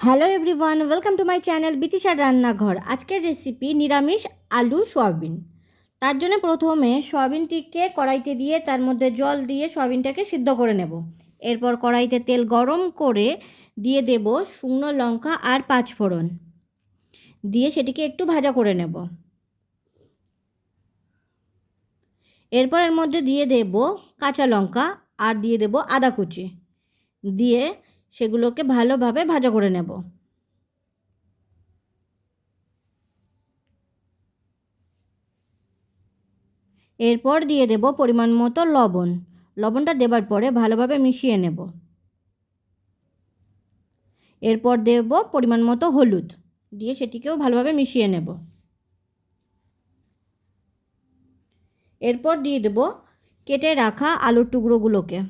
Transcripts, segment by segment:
Hello everyone, welcome to my channel বিতিশার রান্নাঘর। আজকের রেসিপি নিরামিষ আলু সয়াবিন। তার জন্য প্রথমে সয়াবিনটিকে কড়াইতে দিয়ে তার মধ্যে জল দিয়ে সয়াবিনটাকে সিদ্ধ করে নেব। এরপর কড়াইতে তেল গরম করে দিয়ে দেব শুকনো লঙ্কা আর পাঁচফোড়ন, দিয়ে সেটিকে একটু ভাজা করে নেব। এরপর এর মধ্যে দিয়ে দেব কাঁচা লঙ্কা আর দিয়ে দেব আদা কুচি, দিয়ে সেগুলোকে ভালোভাবে ভাজা করে নেব। এরপর দিয়ে দেব পরিমাণ মতো লবণ। লবণটা দেবার পরে ভালোভাবে মিশিয়ে নেব। এরপর দেব পরিমাণ মতো হলুদ, দিয়ে সেটিকেও ভালোভাবে মিশিয়ে নেব। এরপর দিয়ে দেব কেটে রাখা আলুর টুকরোগুলোকে।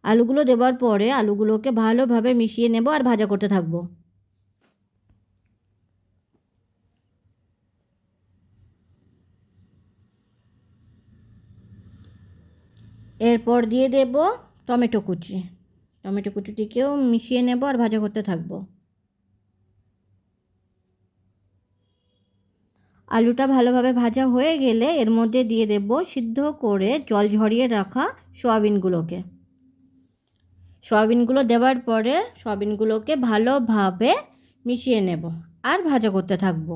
আলুগুলো দেওয়ার পরে আলুগুলোকে ভালোভাবে মিশিয়ে নেব আর ভাজা করতে থাকবো। এরপর দিয়ে দেব টমেটো কুচি। টমেটো কুচিটিকেও মিশিয়ে নেব আর ভাজা করতে থাকবো। আলুটা ভালোভাবে ভাজা হয়ে গেলে এর মধ্যে দিয়ে দেব সিদ্ধ করে জল ঝরিয়ে রাখা সয়াবিনগুলোকে। সয়াবিনগুলো দেওয়ার পরে সয়াবিনগুলোকে ভালোভাবে মিশিয়ে নেব আর ভাজা করতে থাকব।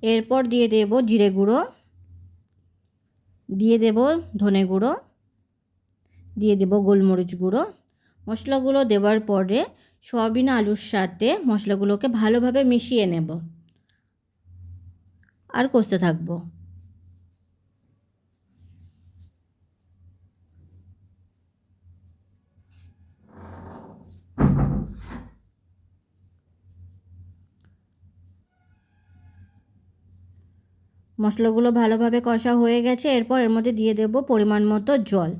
এরপর দিয়ে দেব জিরে গুঁড়ো, দিয়ে দেব ধনে গুঁড়ো, দিয়ে দেব গোলমরিচ গুঁড়ো। মশলাগুলো দেওয়ার পরে সয়াবিন আলুর সাথে মশলাগুলোকে ভালোভাবে মিশিয়ে নেব আর কষতে থাকবো। মশলাগুলো ভালোভাবে কষা হয়ে গেছে। এরপর এর মধ্যে দিয়ে দেব পরিমাণ মতো জল।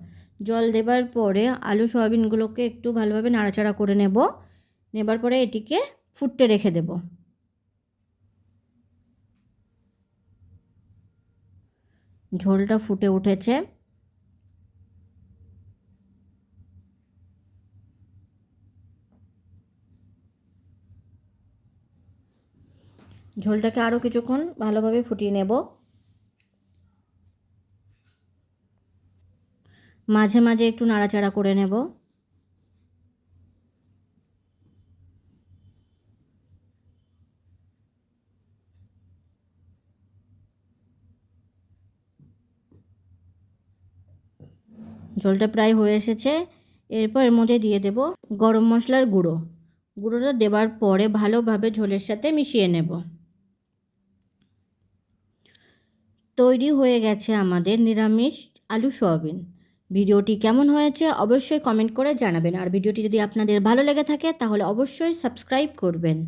জল দেবার পরে আলু সয়াবিনগুলোকে একটু ভালোভাবে নাড়াচাড়া করে নেবার পরে এটিকে ফুটতে রেখে দেব। ঝোলটা ফুটে উঠেছে। ঝোলটাকে আরও কিছুক্ষণ ভালোভাবে ফুটিয়ে নেব। মাঝে মাঝে একটু নাড়াচাড়া করে নেব। ঝোলটা প্রায় হয়ে এসেছে। এরপর এর মধ্যে দিয়ে দেব গরম মশলার গুঁড়ো। গুঁড়োটা দেওয়ার পরে ভালোভাবে ঝোলের সাথে মিশিয়ে নেব। তৈরি হয়ে গেছে আমাদের নিরামিষ আলু সয়াবিন। ভিডিওটি কেমন হয়েছে অবশ্যই কমেন্ট করে জানাবেন। আর ভিডিওটি যদি আপনাদের ভালো লেগে থাকে তাহলে অবশ্যই সাবস্ক্রাইব করবেন।